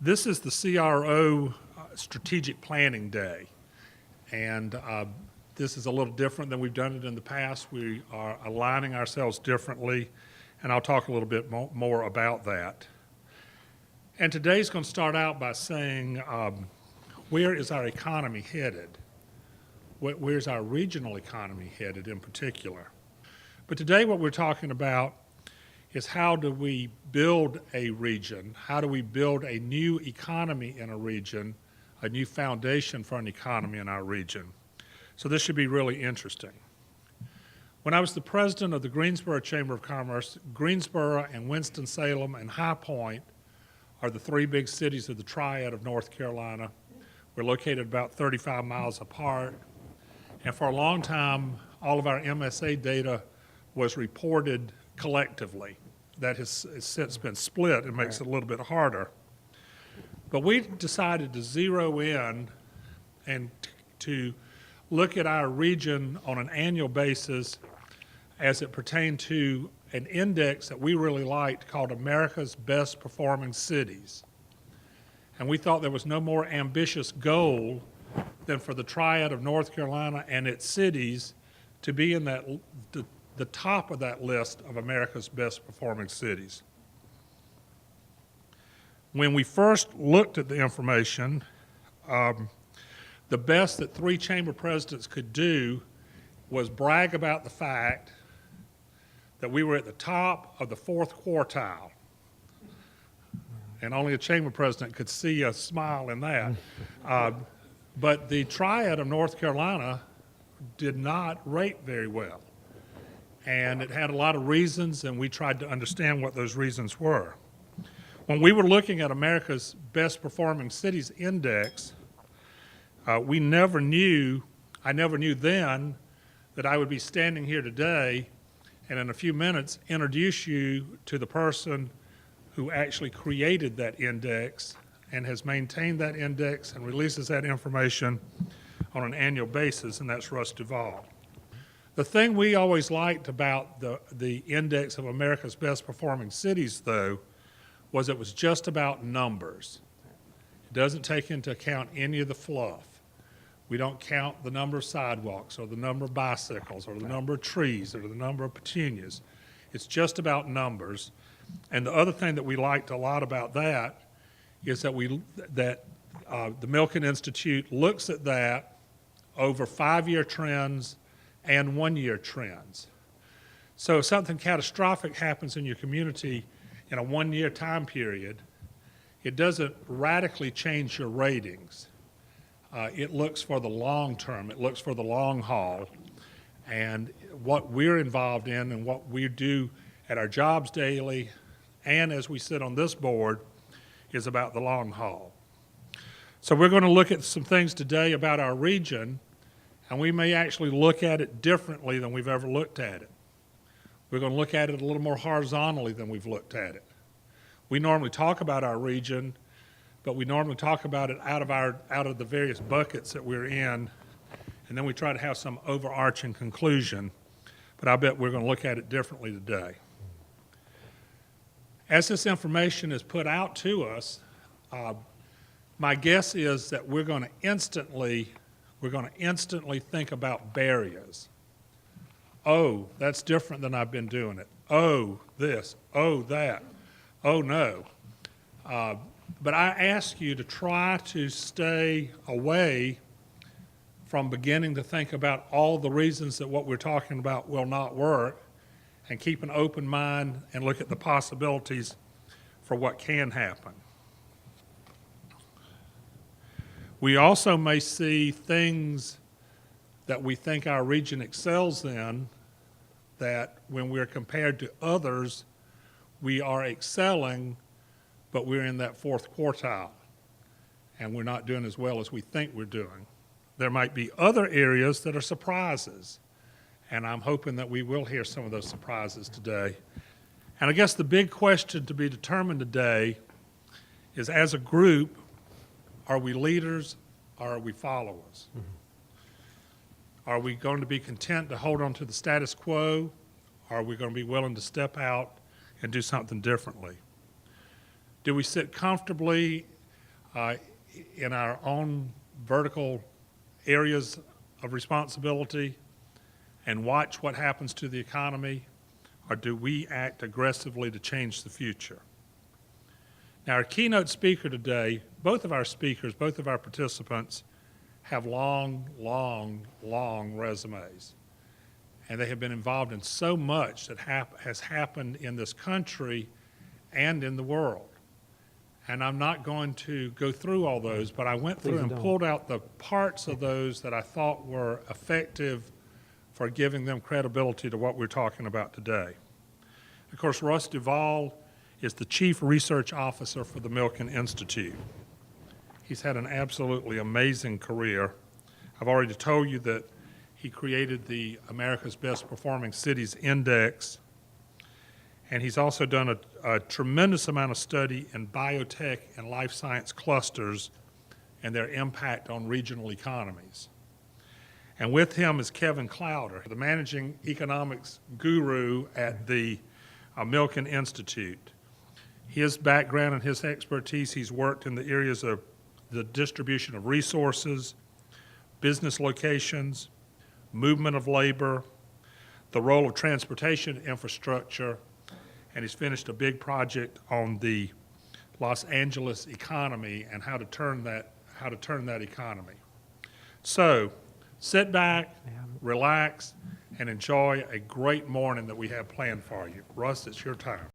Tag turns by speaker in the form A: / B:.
A: This is the CRO Strategic Planning Day, and this is a little different than we've done it in the past. We are aligning ourselves differently, and I'll talk a little bit more about that. And today's going to start out by saying, where is our economy headed? Where's our regional economy headed in particular? But today what we're talking about is how do we build a region? How do we build a new economy in a region, a new foundation for an economy in our region? So this should be really interesting. When I was the president of the Greensboro Chamber of Commerce, Greensboro and Winston-Salem and High Point are the three big cities of the Triad of North Carolina. We're located about 35 miles apart. And for a long time, all of our MSA data was reported collectively. That has since been split. It makes it a little bit harder. But we decided to zero in and to look at our region on an annual basis as it pertained to an index that we really liked called America's Best Performing Cities. And we thought there was no more ambitious goal than for the Triad of North Carolina and its cities to be in that the top of that list of America's best performing cities. When we first looked at the information, the best that three chamber presidents could do was brag about the fact that we were at the top of the fourth quartile. And only a chamber president could see a smile in that. But the Triad of North Carolina did not rate very well. And it had a lot of reasons, and we tried to understand what those reasons were. When we were looking at America's Best Performing Cities Index, I never knew then that I would be standing here today and in a few minutes introduce you to the person who actually created that index and has maintained that index and releases that information on an annual basis, and that's Russ Duvall. The thing we always liked about the index of America's best performing cities, though, was it was just about numbers. It doesn't take into account any of the fluff. We don't count the number of sidewalks or the number of bicycles or the number of trees or the number of petunias. It's just about numbers. And the other thing that we liked a lot about that is that the Milken Institute looks at that over 5-year trends and 1-year trends. So if something catastrophic happens in your community in a 1-year time period, it doesn't radically change your ratings. It looks for the long term, it looks for the long haul. And what we're involved in and what we do at our jobs daily and as we sit on this board is about the long haul. So we're going to look at some things today about our region, and we may actually look at it differently than we've ever looked at it. We're going to look at it a little more horizontally than we've looked at it. We normally talk about our region, but we normally talk about it out of the various buckets that we're in, and then we try to have some overarching conclusion. But I bet we're going to look at it differently today. As this information is put out to us, my guess is that we're going to instantly think about barriers. Oh, that's different than I've been doing it. Oh, this. Oh, that. Oh, no. But I ask you to try to stay away from beginning to think about all the reasons that what we're talking about will not work, and keep an open mind and look at the possibilities for what can happen. We also may see things that we think our region excels in, that when we're compared to others, we are excelling, but we're in that fourth quartile, and we're not doing as well as we think we're doing. There might be other areas that are surprises, and I'm hoping that we will hear some of those surprises today. And I guess the big question to be determined today is, as a group, are we leaders or are we followers? Mm-hmm. Are we going to be content to hold on to the status quo, or are we going to be willing to step out and do something differently? Do we sit comfortably uh, in our own vertical areas of responsibility and watch what happens to the economy, or do we act aggressively to change the future? Now, our keynote speaker today, both of our speakers, both of our participants, have long, long, long resumes. And they have been involved in so much that has happened in this country and in the world. And I'm not going to go through all those, but I went through and pulled out the parts of those that I thought were effective for giving them credibility to what we're talking about today. Of course, Russ Duvall is the Chief Research Officer for the Milken Institute. He's had an absolutely amazing career. I've already told you that he created the America's Best Performing Cities Index, and he's also done a tremendous amount of study in biotech and life science clusters and their impact on regional economies. And with him is Kevin Clowder, the managing economics guru at the Milken Institute. His background and his expertise, he's worked in the areas of the distribution of resources, business locations, movement of labor, the role of transportation infrastructure, and he's finished a big project on the Los Angeles economy and how to turn that economy. So sit back, relax, and enjoy a great morning that we have planned for you. Russ, it's your time.